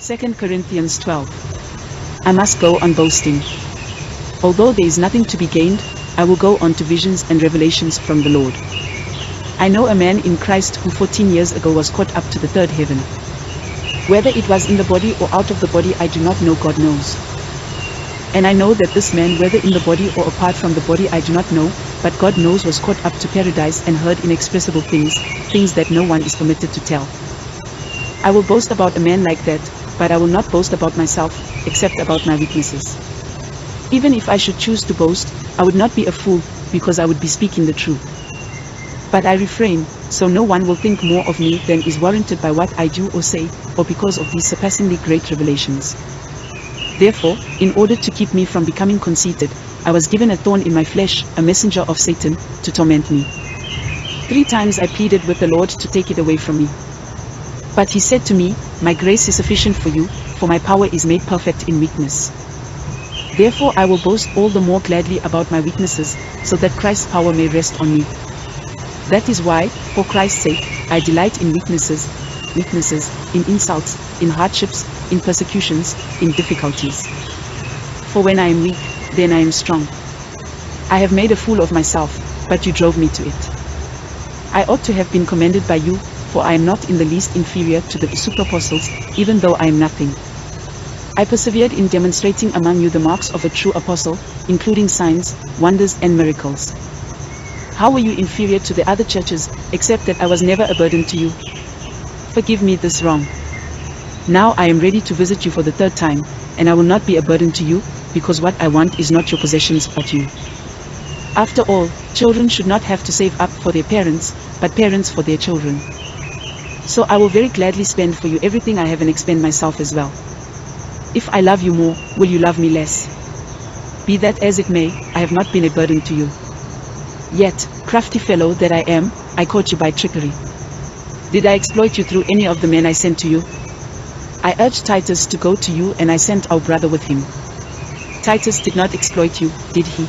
2 Corinthians 12. I must go on boasting. Although there is nothing to be gained, I will go on to visions and revelations from the Lord. I know a man in Christ who 14 years ago was caught up to the third heaven. Whether it was in the body or out of the body I do not know, God knows. And I know that this man, whether in the body or apart from the body I do not know, but God knows, was caught up to paradise and heard inexpressible things, things that no one is permitted to tell. I will boast about a man like that, but I will not boast about myself, except about my weaknesses. Even if I should choose to boast, I would not be a fool, because I would be speaking the truth. But I refrain, so no one will think more of me than is warranted by what I do or say, or because of these surpassingly great revelations. Therefore, in order to keep me from becoming conceited, I was given a thorn in my flesh, a messenger of Satan, to torment me. 3 times I pleaded with the Lord to take it away from me. But he said to me, "My grace is sufficient for you, for my power is made perfect in weakness." Therefore I will boast all the more gladly about my weaknesses, so that Christ's power may rest on me. That is why, for Christ's sake, I delight in weaknesses, in insults, in hardships, in persecutions, in difficulties. For when I am weak, then I am strong. I have made a fool of myself, but you drove me to it. I ought to have been commended by you, for I am not in the least inferior to the super-apostles, even though I am nothing. I persevered in demonstrating among you the marks of a true apostle, including signs, wonders and miracles. How were you inferior to the other churches, except that I was never a burden to you? Forgive me this wrong. Now I am ready to visit you for the 3rd time, and I will not be a burden to you, because what I want is not your possessions but you. After all, children should not have to save up for their parents, but parents for their children. So I will very gladly spend for you everything I have and expend myself as well. If I love you more, will you love me less? Be that as it may, I have not been a burden to you. Yet, crafty fellow that I am, I caught you by trickery. Did I exploit you through any of the men I sent to you? I urged Titus to go to you, and I sent our brother with him. Titus did not exploit you, did he?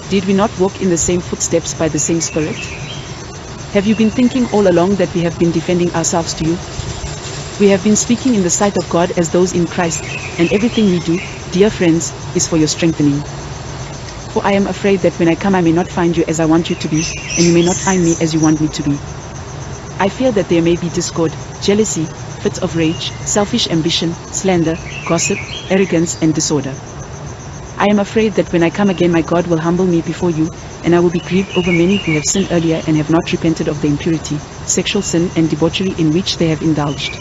Did we not walk in the same footsteps by the same Spirit? Have you been thinking all along that we have been defending ourselves to you? We have been speaking in the sight of God as those in Christ, and everything we do, dear friends, is for your strengthening. For I am afraid that when I come I may not find you as I want you to be, and you may not find me as you want me to be. I fear that there may be discord, jealousy, fits of rage, selfish ambition, slander, gossip, arrogance and disorder. I am afraid that when I come again my God will humble me before you, and I will be grieved over many who have sinned earlier and have not repented of the impurity, sexual sin and debauchery in which they have indulged.